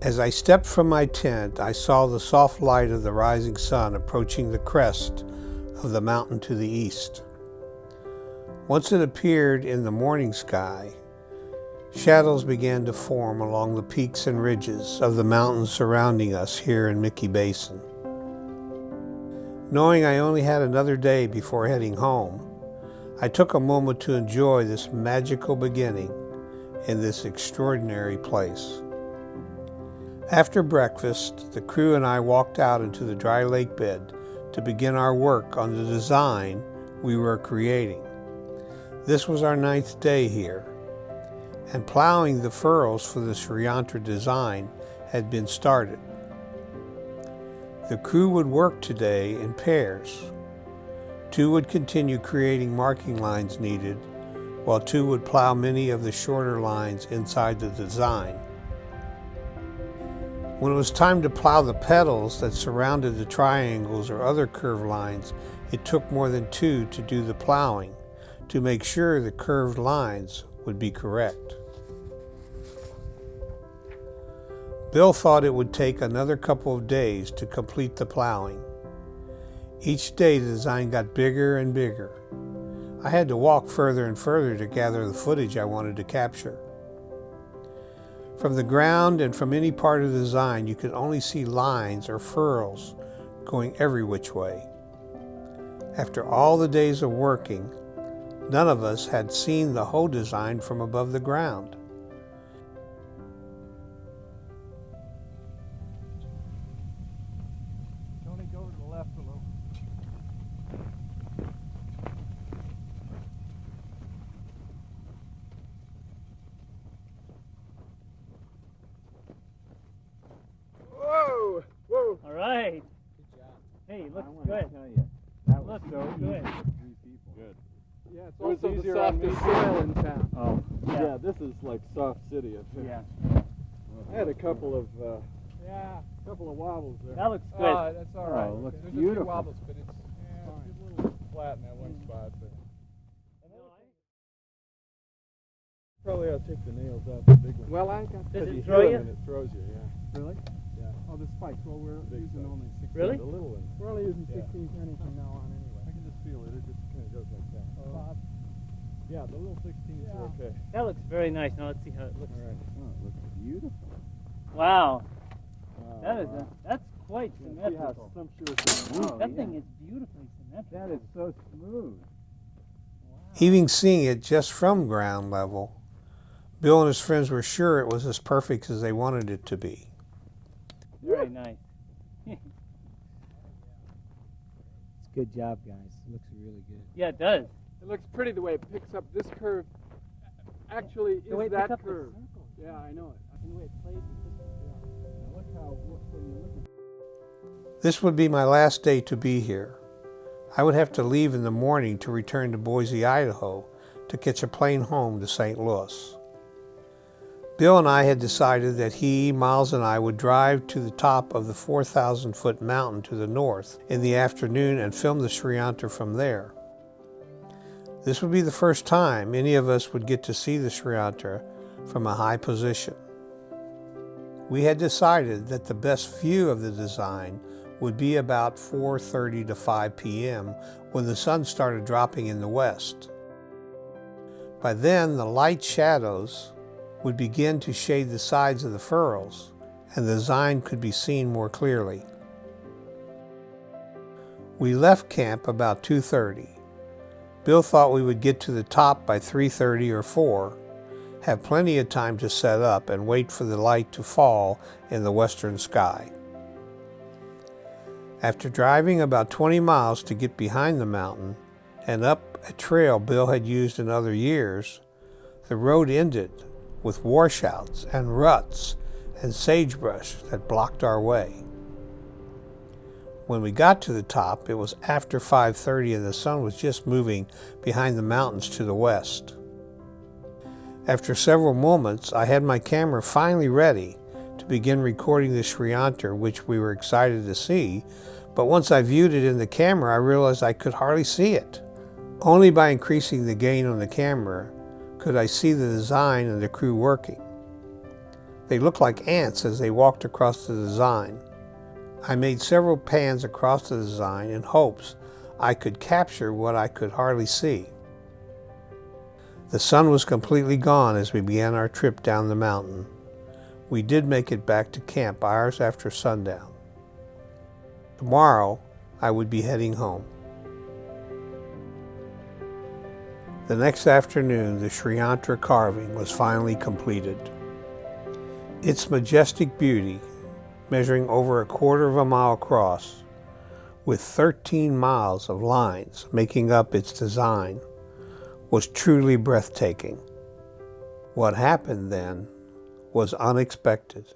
As I stepped from my tent, I saw the soft light of the rising sun approaching the crest of the mountain to the east. Once it appeared in the morning sky, shadows began to form along the peaks and ridges of the mountains surrounding us here in Mickey Basin. Knowing I only had another day before heading home, I took a moment to enjoy this magical beginning in this extraordinary place. After breakfast, the crew and I walked out into the dry lake bed to begin our work on the design we were creating. This was our 9th day here, and plowing the furrows for the Yantra design had been started. The crew would work today in pairs. 2 would continue creating marking lines needed, while 2 would plow many of the shorter lines inside the design. When it was time to plow the petals that surrounded the triangles or other curved lines, it took more than 2 to do the plowing to make sure the curved lines would be correct. Bill thought it would take another couple of days to complete the plowing. Each day the design got bigger and bigger. I had to walk further and further to gather the footage I wanted to capture. From the ground and from any part of the design, you could only see lines or furrows going every which way. After all the days of working, none of us had seen the whole design from above the ground. Tony, go to the left a little. Whoa! Whoa! All right. Good job. Hey, looks I want good. to tell you, that was Look, so good. easy for 3 people. Good. Yeah, it's It was also the easier on me. softest soil in town. Oh, Yeah. yeah. This is like soft city up here. Yeah. I had a couple of Yeah. wobbles there. That looks good. Oh, that's all right. Oh, it looks There's beautiful. a few wobbles, but it's a little flat in that one spot. But Probably I'll take the nails out the big one. well, I got. Does You it throw hit you? 'em and it throws you, yeah. Really? Yeah. Oh, the spikes. Well, we're Big using spikes. only 16. Really? The little one. We're only using Yeah. 16 penny from now on anyway. I can just feel it. It just kind of goes like that. Bob. Yeah, the little 16s are Yeah. okay. That looks very nice. Now let's see how it looks. All right. Oh, it looks beautiful. Wow. Oh, That is wow. that's quite You can see how symmetrical. sumptuous it is. That thing is beautifully symmetrical. That is so smooth. Wow. Even seeing it just from ground level, Bill and his friends were sure it was as perfect as they wanted it to be. Very nice. It's a good job, guys. It looks really good. Yeah, it does. It looks pretty the way it picks up this curve. Actually, The way is it picks that up the curve? circle. Yeah, I know it. The way it plays with this. Now look how, when you look at This would be my last day to be here. I would have to leave in the morning to return to Boise, Idaho to catch a plane home to St. Louis. Bill and I had decided that he, Miles, and I would drive to the top of the 4,000-foot mountain to the north in the afternoon and film the Yantra from there. This would be the first time any of us would get to see the Yantra from a high position. We had decided that the best view of the design would be about 4:30 to 5 p.m. when the sun started dropping in the west. By then, the light shadows would begin to shade the sides of the furrows, and the design could be seen more clearly. We left camp about 2:30. Bill thought we would get to the top by 3:30 or 4, have plenty of time to set up and wait for the light to fall in the western sky. After driving about 20 miles to get behind the mountain and up a trail Bill had used in other years, the road ended with washouts and ruts and sagebrush that blocked our way. When we got to the top, it was after 5:30 and the sun was just moving behind the mountains to the west. After several moments, I had my camera finally ready to begin recording the Yantra, which we were excited to see, but once I viewed it in the camera, I realized I could hardly see it. Only by increasing the gain on the camera could I see the design and the crew working. They looked like ants as they walked across the design. I made several pans across the design in hopes I could capture what I could hardly see. The sun was completely gone as we began our trip down the mountain. We did make it back to camp hours after sundown. Tomorrow, I would be heading home. The next afternoon, the Yantra carving was finally completed. Its majestic beauty, measuring over a quarter of a mile across, with 13 miles of lines making up its design, was truly breathtaking. What happened then was unexpected.